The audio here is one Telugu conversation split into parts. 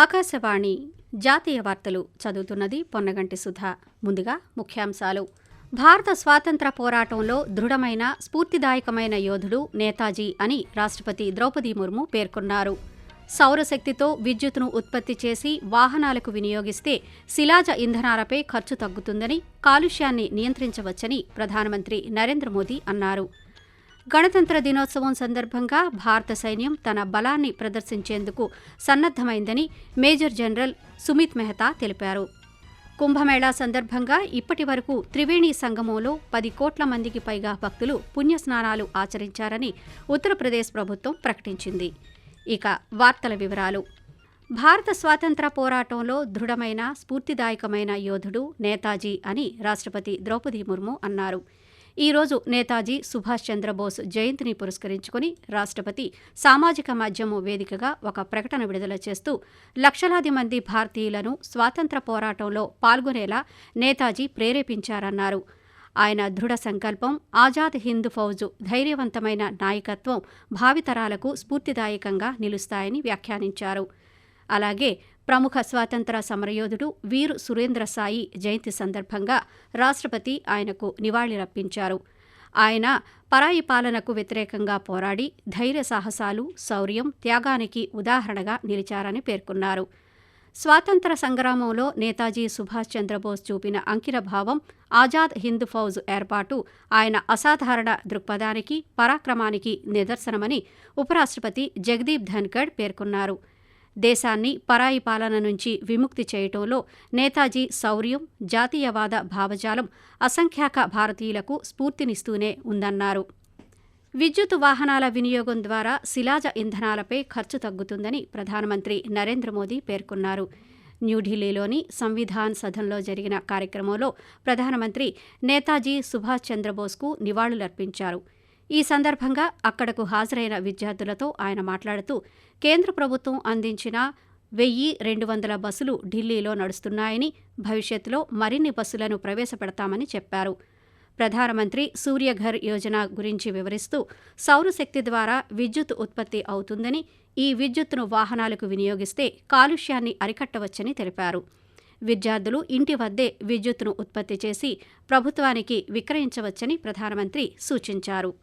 ఆకాశవాణి జాతీయ వార్తలు చదువుతున్నది పొన్నగంటి సుధా. ముందుగా ముఖ్యాంశాలు. భారత స్వాతంత్ర పోరాటంలో దృఢమైన స్ఫూర్తిదాయకమైన యోధుడు నేతాజీ అని రాష్ట్రపతి ద్రౌపది ముర్ము పేర్కొన్నారు. సౌరశక్తితో విద్యుత్తును ఉత్పత్తి చేసి వాహనాలకు వినియోగిస్తే శిలాజ ఇంధనాలపై ఖర్చు తగ్గుతుందని, కాలుష్యాన్ని నియంత్రించవచ్చని ప్రధానమంత్రి నరేంద్ర మోదీ అన్నారు. గణతంత్ర దినోత్సవం సందర్భంగా భారత సైన్యం తన బలాన్ని ప్రదర్శించేందుకు సన్నద్దమైందని మేజర్ జనరల్ సుమిత్ మెహతా తెలిపారు. కుంభమేళా సందర్భంగా ఇప్పటి వరకు త్రివేణి సంగమంలో 10 కోట్ల మందికి పైగా భక్తులు పుణ్యస్నానాలు ఆచరించారని ఉత్తరప్రదేశ్ ప్రభుత్వం ప్రకటించింది. ఇక వార్తల వివరాలు. భారత స్వాతంత్ర పోరాటంలో దృఢమైన స్ఫూర్తిదాయకమైన యోధుడు నేతాజీ అని రాష్ట్రపతి ద్రౌపది ముర్ము అన్నారు. ఈ రోజు నేతాజీ సుభాష్ చంద్రబోస్ జయంతిని పురస్కరించుకుని రాష్ట్రపతి సామాజిక మాధ్యమం వేదికగా ఒక ప్రకటన విడుదల చేస్తూ లక్షలాది మంది భారతీయులను స్వాతంత్ర పోరాటంలో పాల్గొనేలా నేతాజీ ప్రేరేపించారన్నారు. ఆయన దృఢ సంకల్పం, ఆజాద్ హింద్ ఫౌజు ధైర్యవంతమైన నాయకత్వం భావితరాలకు స్ఫూర్తిదాయకంగా నిలుస్తాయని వ్యాఖ్యానించారు. అలాగే ప్రముఖ స్వాతంత్ర సమరయోధుడు వీర్ సురేంద్ర సాయి జయంతి సందర్భంగా రాష్ట్రపతి ఆయనకు నివాళులర్పించారు. ఆయన పరాయి పాలనకు వ్యతిరేకంగా పోరాడి ధైర్య సాహసాలు, శౌర్యం, త్యాగానికి ఉదాహరణగా నిలిచారని పేర్కొన్నారు. స్వాతంత్ర సంగ్రామంలో నేతాజీ సుభాష్ చంద్రబోస్ చూపిన అంకితభావం, ఆజాద్ హింద్ ఫౌజ్ ఏర్పాటు ఆయన అసాధారణ దృక్పథానికి, పరాక్రమానికి నిదర్శనమని ఉపరాష్ట్రపతి జగదీప్ ధన్కడ్ పేర్కొన్నారు. దేశాన్ని పరాయి పాలన నుంచి విముక్తి చేయటంలో నేతాజీ శౌర్యం, జాతీయవాద భావజాలం అసంఖ్యాక భారతీయులకు స్ఫూర్తినిస్తూనే ఉందన్నారు. విద్యుత్ వాహనాల వినియోగం ద్వారా శిలాజ ఇంధనాలపై ఖర్చు తగ్గుతుందని ప్రధానమంత్రి నరేంద్ర మోదీ పేర్కొన్నారు. న్యూఢిల్లీలోని సంవిధాన్ సదన్లో జరిగిన కార్యక్రమంలో ప్రధానమంత్రి నేతాజీ సుభాష్ చంద్రబోస్కు నివాళులర్పించారు. ఈ సందర్భంగా అక్కడకు హాజరైన విద్యార్థులతో ఆయన మాట్లాడుతూ కేంద్ర ప్రభుత్వం అందించిన 1200 బస్సులు ఢిల్లీలో నడుస్తున్నాయని, భవిష్యత్తులో మరిన్ని బస్సులను ప్రవేశపెడతామని చెప్పారు. ప్రధానమంత్రి సూర్యఘర్ యోజన గురించి వివరిస్తూ సౌరశక్తి ద్వారా విద్యుత్ ఉత్పత్తి అవుతుందని, ఈ విద్యుత్తును వాహనాలకు వినియోగిస్తే కాలుష్యాన్ని అరికట్టవచ్చని తెలిపారు. విద్యార్థులు ఇంటి వద్దే విద్యుత్తును ఉత్పత్తి చేసి ప్రభుత్వానికి విక్రయించవచ్చని ప్రధానమంత్రి సూచించారు.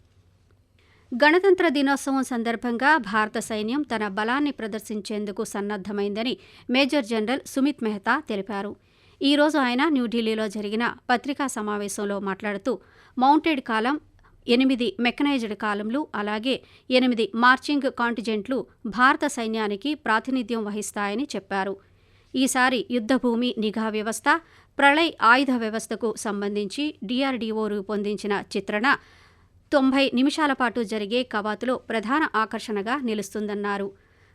గణతంత్ర దినోత్సవం సందర్భంగా భారత సైన్యం తన బలాన్ని ప్రదర్శించేందుకు సన్నద్దమైందని మేజర్ జనరల్ సుమిత్ మెహతా తెలిపారు. ఈ రోజు ఆయన న్యూఢిల్లీలో జరిగిన పత్రికా సమావేశంలో మాట్లాడుతూ మౌంటెడ్ కాలం, 8 మెకనైజ్డ్ కాలంలు, అలాగే 8 మార్చింగ్ కాంటిజెంట్లు భారత సైన్యానికి ప్రాతినిధ్యం వహిస్తాయని చెప్పారు. ఈసారి యుద్ధభూమి నిఘా వ్యవస్థ, ప్రళయ్ ఆయుధ వ్యవస్థకు సంబంధించి DRDO రూపొందించిన చిత్రణ 90 నిమిషాల పాటు జరిగే కవాతులో ప్రధాన ఆకర్షణగా నిలుస్తుందన్నారు.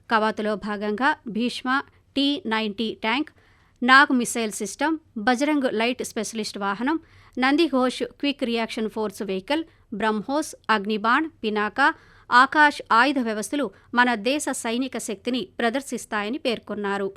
కవాతులో భాగంగా Bhishma T-90 tank, Nag missile system, Bajrang light specialist వాహనం, Nandighosh quick reaction force vehicle, BrahMos, Agnibaan, Pinaka, Akash ఆయుధ వ్యవస్థలు మన దేశ సైనిక శక్తిని ప్రదర్శిస్తాయని పేర్కొన్నారు.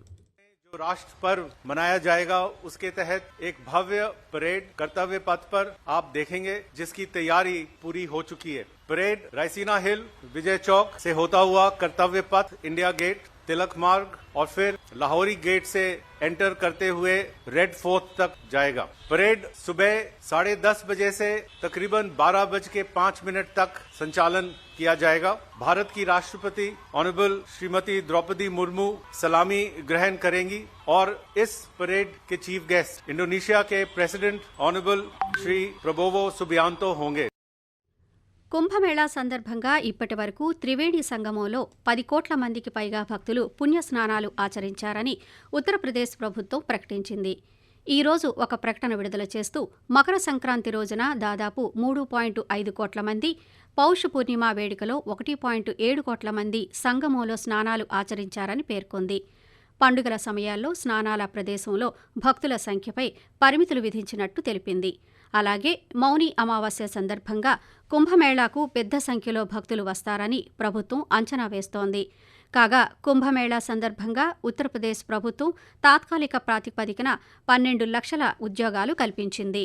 जो राष्ट्र पर्व मनाया जाएगा उसके तहत एक भव्य परेड कर्तव्य पथ पर आप देखेंगे, जिसकी तैयारी पूरी हो चुकी है। परेड रायसीना हिल, विजय चौक से होता हुआ कर्तव्य पथ, इंडिया गेट, तिलक मार्ग और फिर लाहौरी गेट से एंटर करते हुए रेड फोर्ट तक जाएगा। परेड सुबह 10:30 बजे से तकरीबन 12:05 तक संचालन किया जाएगा। भारत की राष्ट्रपति ऑनरेबल श्रीमती द्रौपदी मुर्मू सलामी ग्रहण करेंगी और इस परेड के चीफ गेस्ट इंडोनेशिया के president honourable Shri Prabowo Subianto होंगे। కుంభమేళా సందర్భంగా ఇప్పటి వరకు త్రివేణి సంగమంలో 10 కోట్ల మందికి పైగా భక్తులు పుణ్యస్నానాలు ఆచరించారని ఉత్తరప్రదేశ్ ప్రభుత్వం ప్రకటించింది. ఈ రోజు ఒక ప్రకటన విడుదల చేస్తూ మకర సంక్రాంతి రోజున దాదాపు 3.5 కోట్ల మంది, పౌష పూర్ణిమ వేడుకలో 1.7 కోట్ల మంది సంగమంలో స్నానాలు ఆచరించారని పేర్కొంది. పండుగల సమయాల్లో స్నానాల ప్రదేశంలో భక్తుల సంఖ్యపై పరిమితులు విధించినట్టు తెలిపింది. అలాగే మౌని అమావాస్య సందర్భంగా కుంభమేళాకు పెద్ద సంఖ్యలో భక్తులు వస్తారని ప్రభుత్వం అంచనా వేస్తోంది. కాగా కుంభమేళా సందర్భంగా ఉత్తరప్రదేశ్ ప్రభుత్వం తాత్కాలిక ప్రాతిపదికన 12 లక్షల ఉద్యోగాలు కల్పించింది.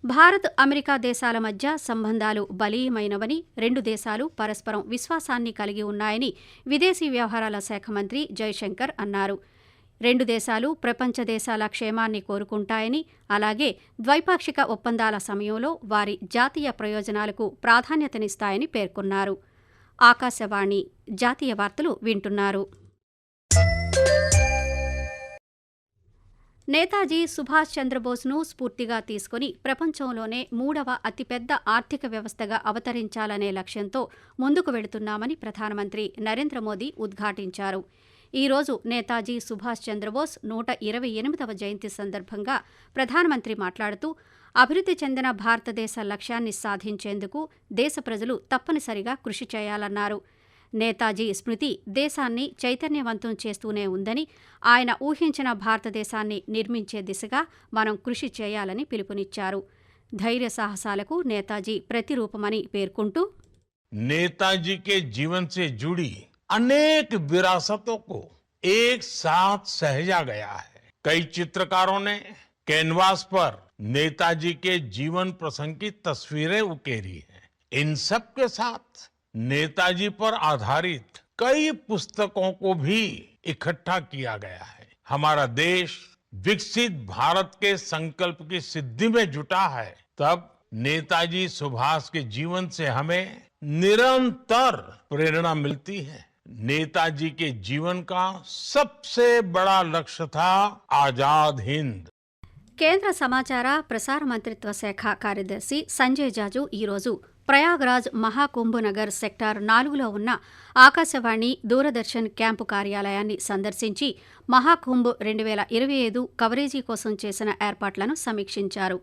భారత్ అమెరికా దేశాల మధ్య సంబంధాలు బలీయమైనవని, రెండు దేశాలు పరస్పరం విశ్వాసాన్ని కలిగి ఉన్నాయని విదేశీ వ్యవహారాల శాఖ మంత్రి జైశంకర్ అన్నారు. రెండు దేశాలు ప్రపంచ దేశాల క్షేమాన్ని కోరుకుంటాయని, అలాగే ద్వైపాక్షిక ఒప్పందాల సమయంలో వారి జాతీయ ప్రయోజనాలకు ప్రాధాన్యతనిస్తాయని పేర్కొన్నారు. ఆకాశవాణి జాతీయ వార్తలు వింటున్నారు. నేతాజీ సుభాష్ చంద్రబోస్ను స్ఫూర్తిగా తీసుకుని ప్రపంచంలోనే 3వ అతిపెద్ద ఆర్థిక వ్యవస్థగా అవతరించాలనే లక్ష్యంతో ముందుకు వెళుతున్నామని ప్రధానమంత్రి నరేంద్ర మోదీ ఉద్ఘాటించారు. ఈ రోజు నేతాజీ సుభాష్ చంద్రబోస్ 128వ జయంతి సందర్భంగా ప్రధానమంత్రి మాట్లాడుతూ, అభివృద్ధి చెందిన భారతదేశ లక్ష్యాన్ని సాధించేందుకు దేశ ప్రజలు తప్పనిసరిగా కృషి చేయాలన్నారు. నేతాజీ స్మృతి దేశాన్ని చైతన్యవంతం చేస్తూనే ఉందని, ఆయన ఊహించిన భారతదేశాన్ని నిర్మించే దిశగా మనం కృషి చేయాలని పిలుపునిచ్చారు. ధైర్య సాహసాలకు నేతాజీ ప్రతిరూపమని పేర్కొంటూ, नेताजी के जीवन से जुड़ी अनेक विरासतों को एक साथ सहेजा गया है. कई चित्रकारों ने कैनवास पर नेताजी के जीवन प्रसंग की तस्वीरें उकेरी हैं. इन सब के साथ नेताजी पर आधारित कई पुस्तकों को भी इकट्ठा किया गया है. हमारा देश विकसित भारत के संकल्प की सिद्धि में जुटा है. तब नेताजी सुभाष के जीवन से हमें निरंतर प्रेरणा मिलती है. नेताजी के जीवन का सबसे बड़ा लक्ष्य था आजाद हिंद. కేంద్ర సమాచార ప్రసార మంత్రిత్వ శాఖ కార్యదర్శి సంజయ్ జాజు ఈరోజు ప్రయాగ్రాజ్ మహాకుంభ్ నగర్ సెక్టార్ 4లో ఉన్న ఆకాశవాణి దూరదర్శన్ క్యాంపు కార్యాలయాన్ని సందర్శించి మహాకుంభ్ 2025 కవరేజీ కోసం చేసిన ఏర్పాట్లను సమీక్షించారు.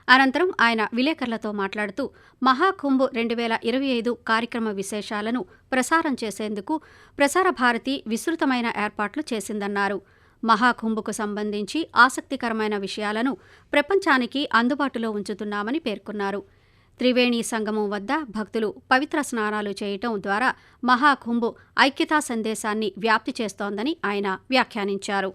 అనంతరం ఆయన విలేకరులతో మాట్లాడుతూ, మహాకుంభ్ 2025 కార్యక్రమ విశేషాలను ప్రసారం చేసేందుకు ప్రసార భారతి విస్తృతమైన ఏర్పాట్లు చేసిందన్నారు. మహాకుంభకు సంబంధించి ఆసక్తికరమైన విషయాలను ప్రపంచానికి అందుబాటులో ఉంచుతున్నామని పేర్కొన్నారు. త్రివేణి సంగమం వద్ద భక్తులు పవిత్ర స్నానాలు చేయటం ద్వారా మహాకుంభ్ ఐక్యతా సందేశాన్ని వ్యాప్తి చేస్తోందని ఆయన వ్యాఖ్యానించారు.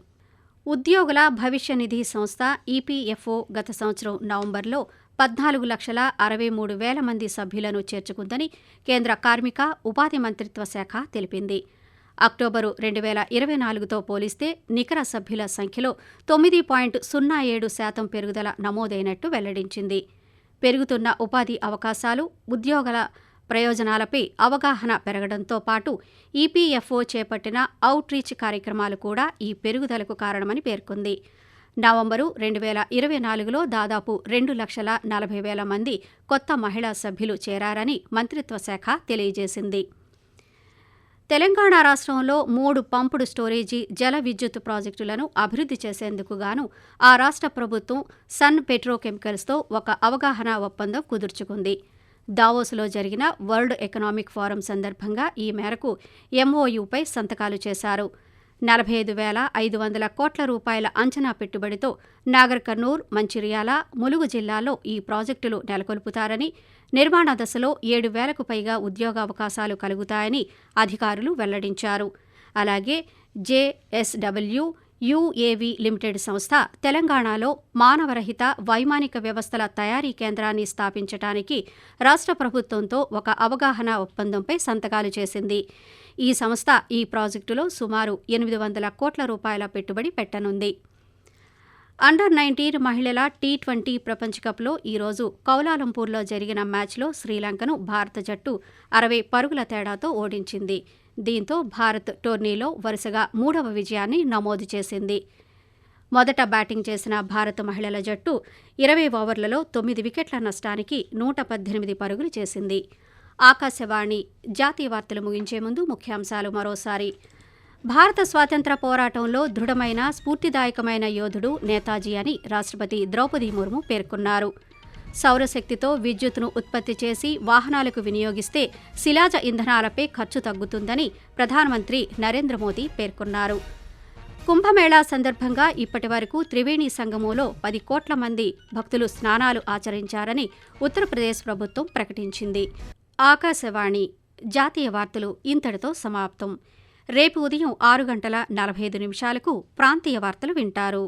ఉద్యోగుల భవిష్య నిధి సంస్థ ఈపీఎఫ్ఓ గత సంవత్సరం నవంబర్లో 14,63,000 మంది సభ్యులను చేర్చుకుందని కేంద్ర కార్మిక, ఉపాధి మంత్రిత్వ శాఖ తెలిపింది. అక్టోబరు 2024తో పోలిస్తే నికర సభ్యుల సంఖ్యలో 9.07% పెరుగుదల నమోదైనట్టు వెల్లడించింది. పెరుగుతున్న ఉపాధి అవకాశాలు, ఉద్యోగుల ప్రయోజనాలపై అవగాహన పెరగడంతో పాటు ఈపీఎఫ్ఓ చేపట్టిన అవుట్ రీచ్ కార్యక్రమాలు కూడా ఈ పెరుగుదలకు కారణమని పేర్కొంది. నవంబరు 2024లో దాదాపు 2,40,000 మంది కొత్త మహిళా సభ్యులు చేరారని మంత్రిత్వ శాఖ తెలియజేసింది. తెలంగాణ రాష్ట్రంలో 3 పంపుడు స్టోరేజీ జల విద్యుత్ ప్రాజెక్టులను అభివృద్ధి చేసేందుకు గాను ఆ రాష్ట్ర ప్రభుత్వం సన్ పెట్రోకెమికల్స్తో ఒక అవగాహన ఒప్పందం కుదుర్చుకుంది. దావోస్లో జరిగిన వరల్డ్ ఎకనామిక్ ఫోరం సందర్భంగా ఈ మేరకు ఎంఓయూపై సంతకాలు చేశారు. 45,500 కోట్ల రూపాయల అంచనా పెట్టుబడితో నాగర్ కర్నూల్, మంచిర్యాల, ములుగు జిల్లాల్లో ఈ ప్రాజెక్టులు నెలకొల్పుతారని, నిర్మాణ దశలో 7,000కు పైగా ఉద్యోగావకాశాలు కలుగుతాయని అధికారులు వెల్లడించారు. అలాగే జేఎస్డబ్ల్యూ యుఏవి లిమిటెడ్ సంస్థ తెలంగాణలో మానవరహిత వైమానిక వ్యవస్థల తయారీ కేంద్రాన్ని స్థాపించడానికి రాష్ట్ర ప్రభుత్వంతో ఒక అవగాహన ఒప్పందంపై సంతకాలు చేసింది. ఈ సంస్థ ఈ ప్రాజెక్టులో సుమారు 800 కోట్ల రూపాయల పెట్టుబడి పెట్టనుంది. అండర్-19 మహిళల టీ20 ప్రపంచ కప్లో ఈరోజు కౌలాలంపూర్లో జరిగిన మ్యాచ్లో శ్రీలంకను భారత జట్టు 60 పరుగుల తేడాతో ఓడించింది. దీంతో భారత్ టోర్నీలో వరుసగా 3వ విజయాన్ని నమోదు చేసింది. మొదట బ్యాటింగ్ చేసిన భారత మహిళల జట్టు 20 ఓవర్లలో 9 వికెట్ల నష్టానికి 118 పరుగులు చేసింది. ఆకాశవాణి జాతీయ వార్తలు ముగించే ముందు ముఖ్యాంశాలు మరోసారి. భారత స్వాతంత్ర్య పోరాటంలో దృఢమైన, స్ఫూర్తిదాయకమైన యోధుడు నేతాజీ అని రాష్ట్రపతి ద్రౌపది ముర్ము పేర్కొన్నారు. సౌరశక్తితో విద్యుత్తును ఉత్పత్తి చేసి వాహనాలకు వినియోగిస్తే శిలాజ ఇంధనాలపై ఖర్చు తగ్గుతుందని ప్రధానమంత్రి నరేంద్ర మోదీ పేర్కొన్నారు. కుంభమేళా సందర్భంగా ఇప్పటివరకు త్రివేణి సంగమంలో 10 కోట్ల మంది భక్తులు స్నానాలు ఆచరించారని ఉత్తరప్రదేశ్ ప్రభుత్వం ప్రకటించింది. ఆకాశవాణి జాతీయ వార్తలు ఇంతటితో సమాప్తం. రేపు ఉదయం 6:45 ప్రాంతీయ వార్తలు వింటారు.